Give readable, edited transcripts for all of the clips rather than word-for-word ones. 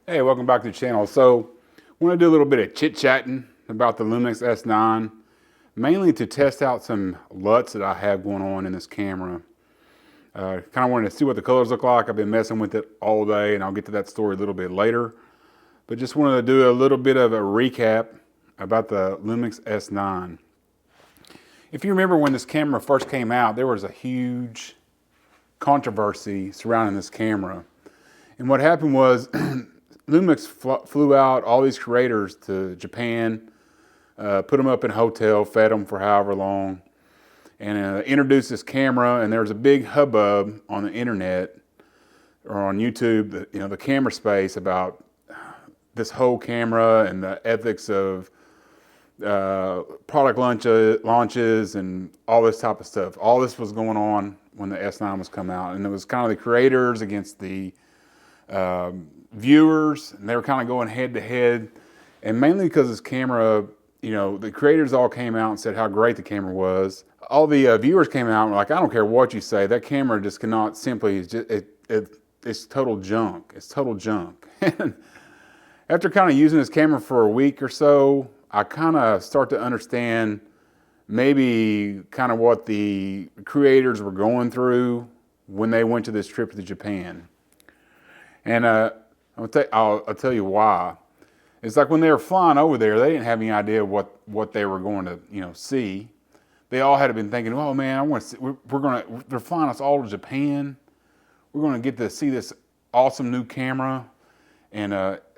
Hey, welcome back to the channel. So, I want to do a little bit of chit-chatting about the Lumix S9, mainly to test out some LUTs that I have going on in this camera. Kind of wanted to see what the colors look like. I've been messing with it all day, and I'll get to that story a little bit later. But just wanted to do a little bit of a recap about the Lumix S9. If you remember when this camera first came out, there was a huge controversy surrounding this camera. And what happened was Lumix flew out all these creators to Japan, put them up in a hotel, fed them for however long, and introduced this camera. And there was a big hubbub on the internet or on YouTube, the camera space about this whole camera and the ethics of product launches and all this type of stuff. All this was going on when the S9 was coming out, and it was kind of the creators against the viewers, and they were kind of going head to head. And mainly because this camera, the creators all came out and said how great the camera was. All the viewers came out and were like, I don't care what you say, that camera just cannot simply, it's total junk. It's total junk. And after kind of using this camera for a week or so, I kind of start to understand maybe kind of what the creators were going through when they went to this trip to Japan. And I'll tell you why. It's like when they were flying over there, they didn't have any idea what they were going to see. They all had been thinking, oh man, I want to see, they're flying us all to Japan. We're going to get to see this awesome new camera, and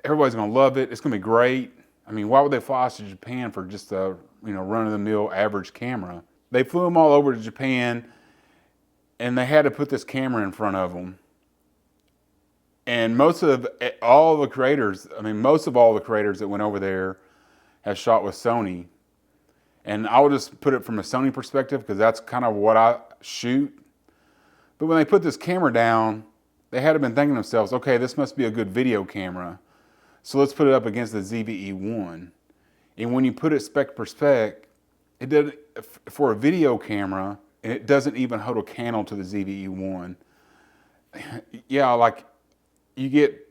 everybody's going to love it. It's going to be great. I mean, why would they fly us to Japan for just a run-of-the-mill average camera? They flew them all over to Japan, and they had to put this camera in front of them. And most of all the creators that went over there have shot with Sony. And I'll just put it from a Sony perspective because that's kind of what I shoot. But when they put this camera down, they had been thinking to themselves, okay, this must be a good video camera. So let's put it up against the ZVE1. And when you put it spec per spec, it did for a video camera, and it doesn't even hold a candle to the ZVE1. Yeah, like you get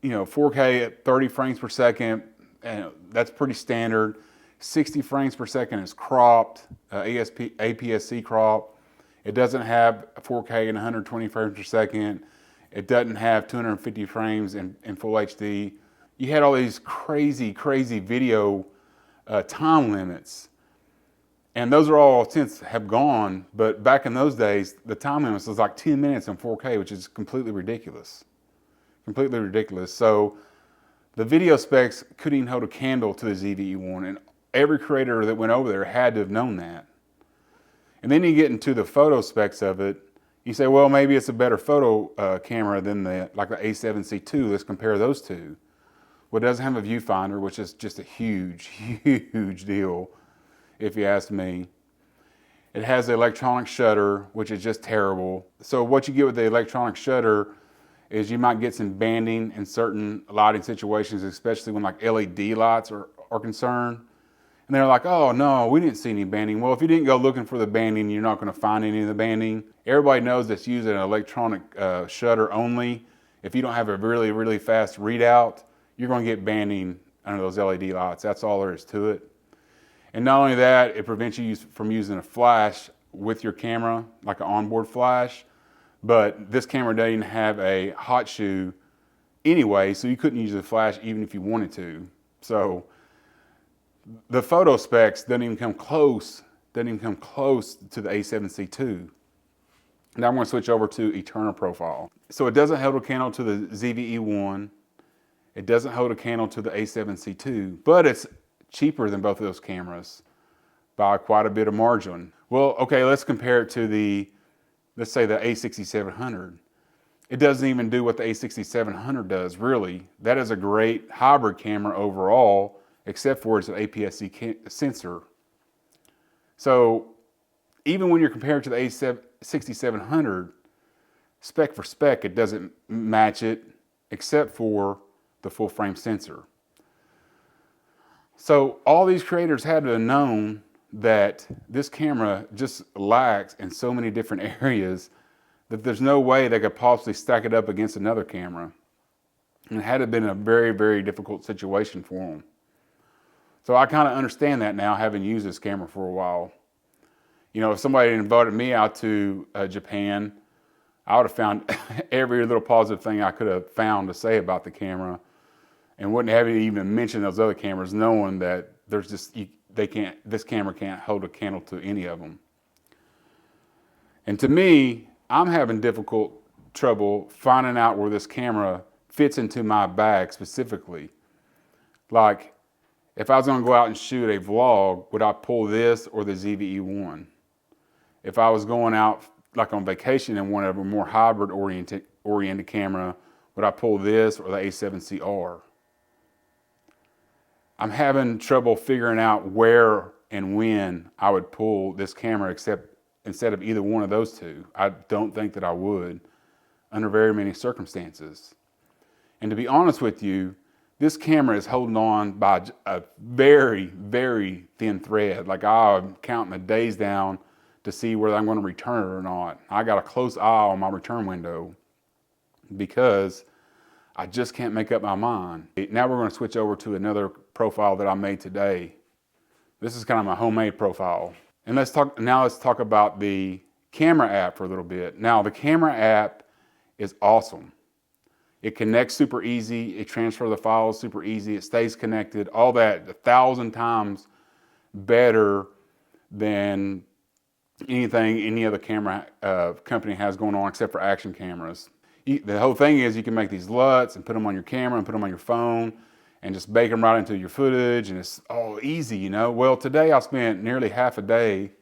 4K at 30 frames per second, and that's pretty standard. 60 frames per second is cropped, APS-C crop. It doesn't have 4K and 120 frames per second. It doesn't have 250 frames in full HD. You had all these crazy video time limits. And those are all since have gone, but back in those days, the time limit was like 10 minutes in 4K, which is completely ridiculous. Completely ridiculous. So the video specs couldn't even hold a candle to the ZVE1, and every creator that went over there had to have known that. And then you get into the photo specs of it. You say, well, maybe it's a better photo camera than the A7C II. Let's compare those two. Well, it doesn't have a viewfinder, which is just a huge deal, if you ask me. It has the electronic shutter, which is just terrible. So what you get with the electronic shutter is you might get some banding in certain lighting situations, especially when like LED lights are concerned. And they're like, oh no, we didn't see any banding. Well, if you didn't go looking for the banding, you're not going to find any of the banding. Everybody knows that's using an electronic shutter only. If you don't have a really fast readout, you're going to get banding under those LED lights. That's all there is to it. And not only that, it prevents you from using a flash with your camera, like an onboard flash. But this camera doesn't even have a hot shoe anyway, so you couldn't use a flash even if you wanted to. So the photo specs doesn't even come close to the A7C II. Now I'm going to switch over to Eternal Profile. So it doesn't hold a candle to the ZVE1. It doesn't hold a candle to the A7C II, but it's cheaper than both of those cameras by quite a bit of margin. Well, okay, let's compare it to let's say the A6700. It doesn't even do what the A6700 does, really. That is a great hybrid camera overall, except for its APS-C sensor. So even when you're compared to the A6700, spec for spec, it doesn't match it, except for the full frame sensor. So all these creators had to have known that this camera just lacks in so many different areas that there's no way they could possibly stack it up against another camera. And it had been a very, very difficult situation for them. So I kind of understand that now, having used this camera for a while. You know, if somebody invited me out to Japan, I would have found every little positive thing I could have found to say about the camera, and wouldn't have even mentioned those other cameras, knowing that there's just, this camera can't hold a candle to any of them. And to me, I'm having difficult trouble finding out where this camera fits into my bag specifically. Like, if I was going to go out and shoot a vlog, would I pull this or the ZVE1? If I was going out like on vacation and wanted a more hybrid oriented camera, would I pull this or the A7CR? I'm having trouble figuring out where and when I would pull this camera instead of either one of those two. I don't think that I would under very many circumstances. And to be honest with you, this camera is holding on by a very, very thin thread. Like, I'm counting the days down to see whether I'm going to return it or not. I got a close eye on my return window because I just can't make up my mind. Now we're going to switch over to another profile that I made today. This is kind of my homemade profile. And let's talk about the camera app for a little bit. Now, the camera app is awesome. It connects super easy. It transfers the files super easy. It stays connected. All that 1,000 times better than anything any other camera company has going on except for action cameras. The whole thing is you can make these LUTs and put them on your camera and put them on your phone and just bake them right into your footage, and it's all easy, you know. Well, today I spent nearly half a day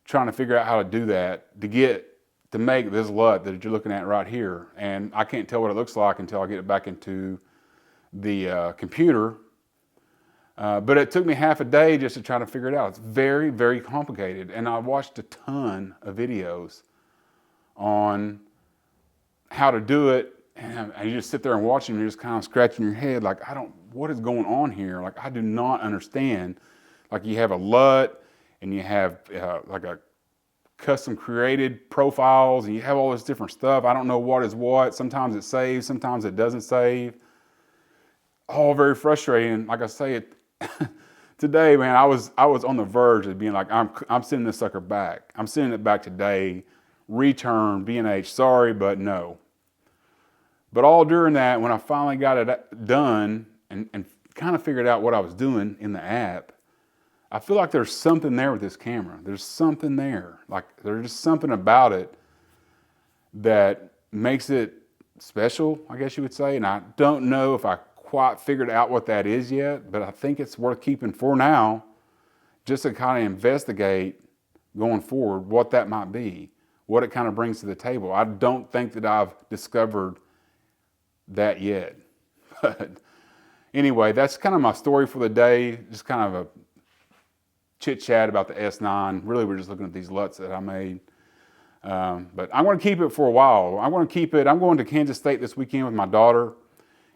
trying to figure out how to do that, to make this LUT that you're looking at right here. And I can't tell what it looks like until I get it back into the computer. But it took me half a day just to try to figure it out. It's very, very complicated. And I watched a ton of videos on how to do it. And you just sit there and watch them, and you're just kind of scratching your head like, what is going on here? Like, I do not understand. Like, you have a LUT and you have like a custom created profiles, and you have all this different stuff. I don't know what is what. Sometimes it saves, sometimes it doesn't save. All very frustrating. Like I say, today, man, I was on the verge of being like, I'm sending this sucker back. I'm sending it back today. Return, B&H, sorry, but no. But all during that, when I finally got it done and kind of figured out what I was doing in the app, I feel like there's something there with this camera. There's something there. Like, there's just something about it that makes it special, I guess you would say. And I don't know if I quite figured out what that is yet, but I think it's worth keeping for now, just to kind of investigate going forward what that might be, what it kind of brings to the table. I don't think that I've discovered that yet. But anyway, that's kind of my story for the day. Just kind of a chit chat about the S9. Really, we're just looking at these LUTs that I made. But I'm going to keep it for a while. I'm going to Kansas State this weekend with my daughter,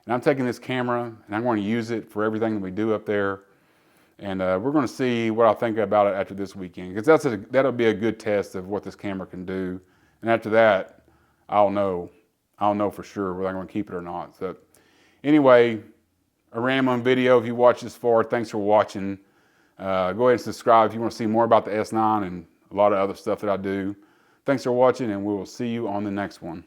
and I'm taking this camera and I'm going to use it for everything that we do up there. And we're going to see what I think about it after this weekend, because that'll be a good test of what this camera can do. And after that, I'll know for sure whether I'm going to keep it or not. So anyway, a rambling video. If you watch this far, thanks for watching. Go ahead and subscribe if you want to see more about the S9 and a lot of other stuff that I do. Thanks for watching, and we will see you on the next one.